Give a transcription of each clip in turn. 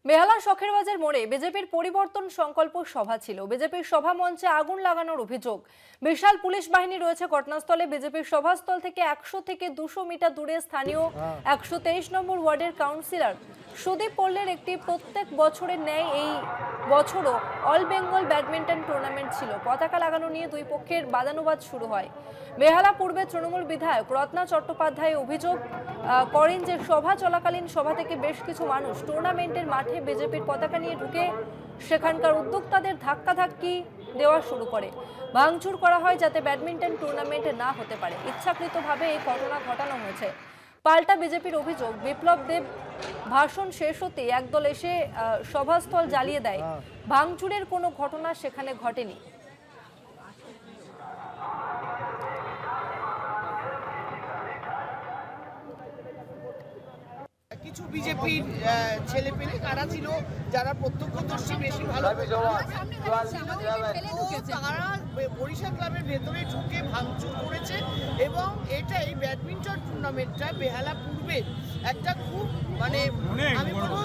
বেহালার শখের বাজার মোড়ে বিজেপির পরিবর্তন সংকল্প সভা ছিল। বিজেপির সভা মঞ্চে আগুন লাগানোর অভিযোগ। বিশাল পুলিশ বাহিনী রয়েছে ঘটনাস্থলে। বিজেপির সভাস্থল থেকে 100 থেকে 200 মিটার দূরে স্থানীয় 123 নম্বর ওয়ার্ডের কাউন্সিলর সুদীপ পল্লের একটি প্রত্যেক বছরের ন্যায় এই বছরও অল বেঙ্গল ব্যাডমিন্টন টুর্নামেন্ট ছিল। পতাকা লাগানো নিয়ে দুই পক্ষের বাদানুবাদ শুরু হয়। বেহালা পূর্বে তৃণমূল বিধায়ক রত্না চট্টোপাধ্যায় অভিযোগ করেন যে সভা চলাকালীন সভা থেকে বেশ কিছু মানুষ টুর্নামেন্টের মাঠে বিজেপির পতাকা নিয়ে ঢুকে সেখানকার উদ্যোক্তাদের ধাক্কাধাক্কি দেওয়া শুরু করে। ভাঙচুর করা হয় যাতে ব্যাডমিন্টন টুর্নামেন্ট না হতে পারে। ইচ্ছাকৃতভাবে এই ঘটনা ঘটানো হয়েছে। পাল্টা বিজেপির অভিযোগ, বিপ্লব দেব ভাষণ শেষ হতে একদল এসে সভাস্থল জ্বালিয়ে দেয়। ভাঙচুরের কোনো ঘটনা সেখানে ঘটেনি। কিছু বিজেপির ছেলে পেলে কারা ছিল যারা প্রত্যক্ষদর্শী বেশি ভালো তারা বরিশাল ক্লাবের ভেতরে ঢুকে ভাঙচুর করেছে এবং এটা এই ব্যাডমিন্টন টুর্নামেন্টটা বেহালা পূর্বের একটা খুব মানে আমি বলবো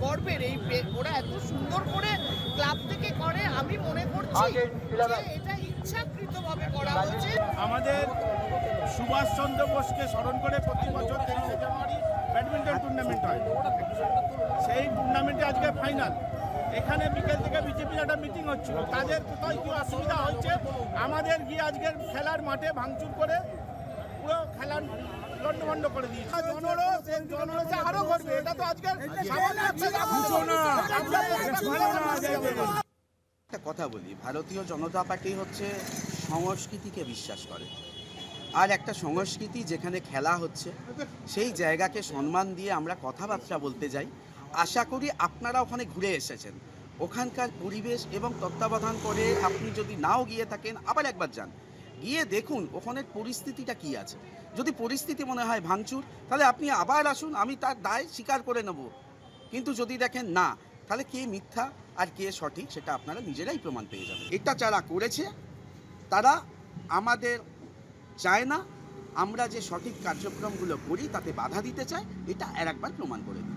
গর্বের এই ওরা এত সুন্দর করে ক্লাব থেকে করে। আমি মনে করছি এটা ইচ্ছাকৃতভাবে করা হয়েছে। আমাদের সুভাষচন্দ্র বোসকে স্মরণ করে প্রতি বছর 23শে জানুয়ারি ব্যাডমিন্টন টুর্নামেন্ট হয়। সেই টুর্নামেন্টে আজকে ফাইনাল। এখানে বিকেল থেকে বিজেপির একটা মিটিং হচ্ছিল, তাদের কোথায় কি অসুবিধা হয়েছে আমাদের গিয়ে আজকের খেলার মাঠে ভাঙচুর করে পুরো খেলার লন্ডভন্ড করে দিয়েছে। আরো করবে, এটা তো আজকে একটা কথা বলি, ভারতীয় জনতা পার্টি হচ্ছে সংস্কৃতিকে বিশ্বাস করে। আর একটা সংস্কৃতি যেখানে খেলা হচ্ছে সেই জায়গাকে সম্মান দিয়ে আমরা কথাবার্তা বলতে যাই। আশা করি আপনারা ওখানে ঘুরে এসেছেন, ওখানকার পরিবেশ এবং তত্ত্বাবধান করে আপনি যদি নাও গিয়ে থাকেন আবার একবার যান, গিয়ে দেখুন ওখানের পরিস্থিতিটা কি আছে। যদি পরিস্থিতি মনে হয় ভাঙচুর, তাহলে আপনি আবার আসুন, আমি তার দায় স্বীকার করে নেব। কিন্তু যদি দেখেন না, তাহলে কে মিথ্যা আর কে সঠিক সেটা আপনারা নিজেরাই প্রমাণ পেয়ে যাবেন। এটা যারা করেছে তারা আমাদের চায় না আমরা যে সঠিক কার্যক্রমগুলো করি তাতে বাধা দিতে চায়, এটা আর একবার প্রমাণ করে দিই।